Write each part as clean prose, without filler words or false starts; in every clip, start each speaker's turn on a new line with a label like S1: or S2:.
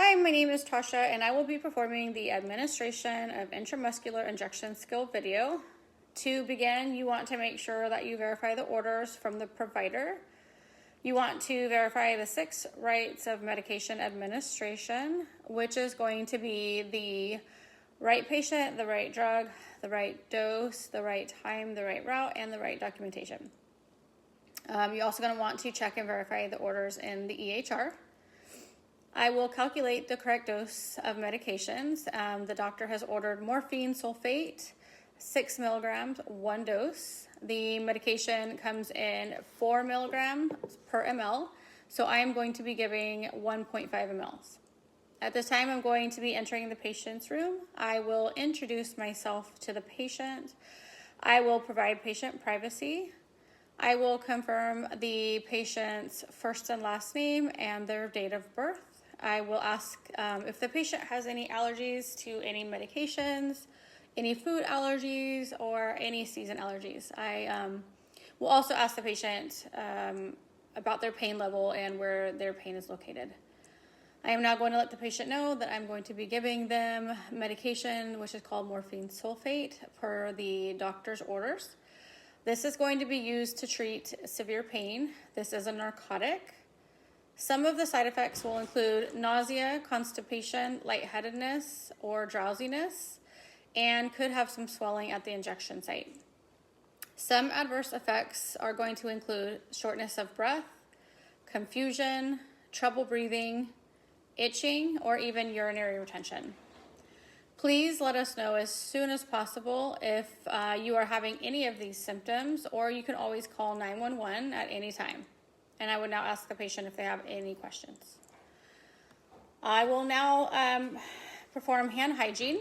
S1: Hi, my name is Tasha, and I will be performing the administration of intramuscular injection skill video. To begin, you want to make sure that you verify the orders from the provider. You want to verify the 6 rights of medication administration, which is going to be the right patient, the right drug, the right dose, the right time, the right route, and the right documentation. You're also going to want to check and verify the orders in the EHR. I will calculate the correct dose of medications. The doctor has ordered morphine sulfate, 6 milligrams, 1 dose. The medication comes in 4 milligrams per ml, so I am going to be giving 1.5 mLs. At this time, I'm going to be entering the patient's room. I will introduce myself to the patient. I will provide patient privacy. I will confirm the patient's first and last name and their date of birth. I will ask if the patient has any allergies to any medications, any food allergies, or any season allergies. I will also ask the patient about their pain level and where their pain is located. I am now going to let the patient know that I'm going to be giving them medication, which is called morphine sulfate, per the doctor's orders. This is going to be used to treat severe pain. This is a narcotic. Some of the side effects will include nausea, constipation, lightheadedness, or drowsiness, and could have some swelling at the injection site. Some adverse effects are going to include shortness of breath, confusion, trouble breathing, itching, or even urinary retention. Please let us know as soon as possible if you are having any of these symptoms, or you can always call 911 at any time. And I would now ask the patient if they have any questions. I will now perform hand hygiene.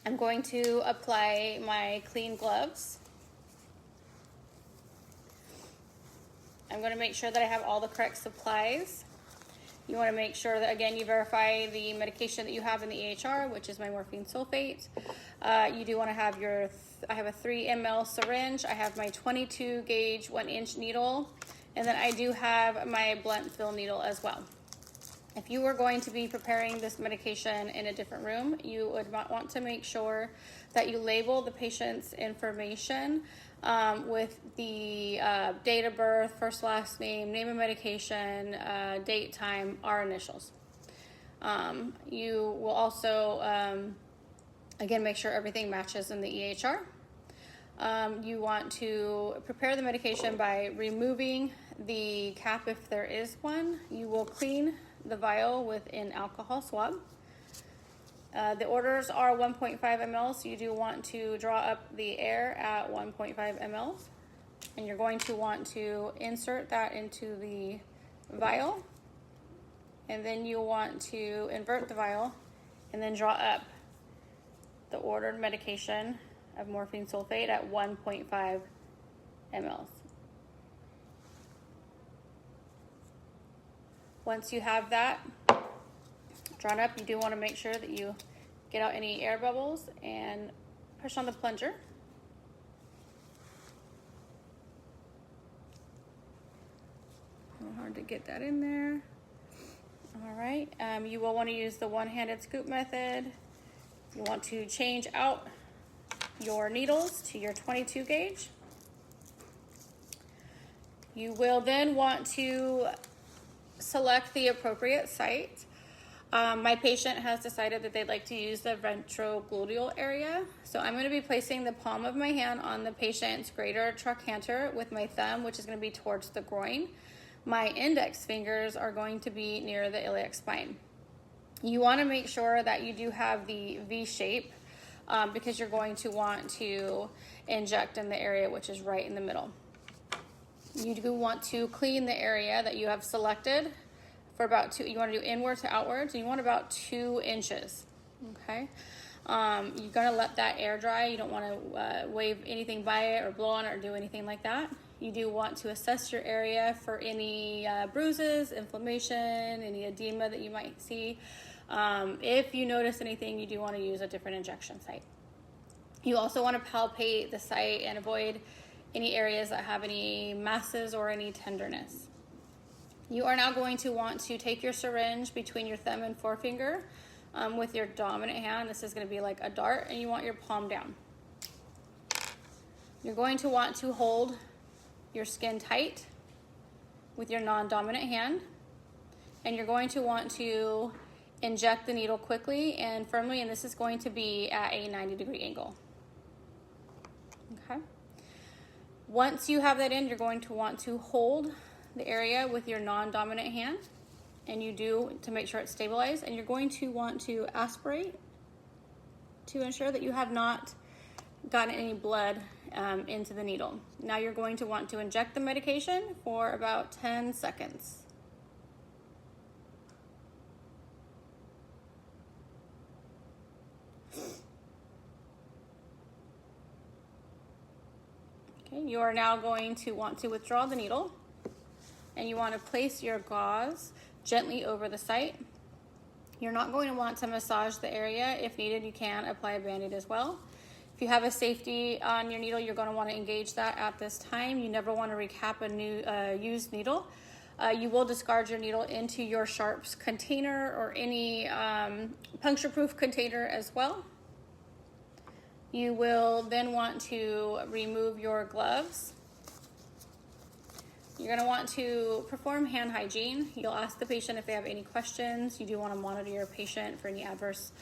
S1: I'm going to apply my clean gloves. I'm going to make sure that I have all the correct supplies. You want to make sure that, again, you verify the medication that you have in the EHR, which is my morphine sulfate. You do want to have I have a 3 ml syringe. I have my 22 gauge 1-inch needle. And then I do have my blunt fill needle as well. If you are going to be preparing this medication in a different room, you would want to make sure that you label the patient's information with the date of birth, first, last name, name of medication, date, time, our initials. You will also, again, make sure everything matches in the EHR. You want to prepare the medication by removing the cap if there is one. You will clean the vial with an alcohol swab. The orders are 1.5 ml, so you do want to draw up the air at 1.5 ml. And you're going to want to insert that into the vial. And then you'll want to invert the vial and then draw up the ordered medication of morphine sulfate at 1.5 mL. Once you have that drawn up, you do want to make sure that you get out any air bubbles and push on the plunger. Hard to get that in there. All right, you will want to use the one-handed scoop method. You want to change out your needles to your 22 gauge. You will then want to select the appropriate site. My patient has decided that they'd like to use the ventrogluteal area. So I'm going to be placing the palm of my hand on the patient's greater trochanter with my thumb, which is going to be towards the groin. My index fingers are going to be near the iliac spine. You want to make sure that you do have the V shape because you're going to want to inject in the area which is right in the middle. You do want to clean the area that you have selected for about 2, you want to do inward to outwards, and you want about 2 inches, okay? You're gonna let that air dry. You don't want to wave anything by it or blow on it or do anything like that. You do want to assess your area for any bruises, inflammation, any edema that you might see. If you notice anything, you do want to use a different injection site. You also want to palpate the site and avoid any areas that have any masses or any tenderness. You are now going to want to take your syringe between your thumb and forefinger with your dominant hand. This is going to be like a dart, and you want your palm down. You're going to want to hold your skin tight with your non-dominant hand, and you're going to want to inject the needle quickly and firmly, and this is going to be at a 90-degree angle. Okay. Once you have that in, you're going to want to hold the area with your non-dominant hand, and you do to make sure it's stabilized, and you're going to want to aspirate to ensure that you have not gotten any blood into the needle. Now you're going to want to inject the medication for about 10 seconds. Okay, you are now going to want to withdraw the needle, and you want to place your gauze gently over the site. You're not going to want to massage the area. If needed, you can apply a Band-Aid as well. If you have a safety on your needle, you're going to want to engage that at this time. You never want to recap a new used needle. You will discard your needle into your sharps container or any puncture-proof container as well. You will then want to remove your gloves. You're going to want to perform hand hygiene. You'll ask the patient if they have any questions. You do want to monitor your patient for any adverse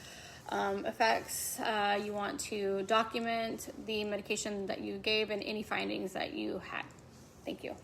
S1: effects. You want to document the medication that you gave and any findings that you had. Thank you.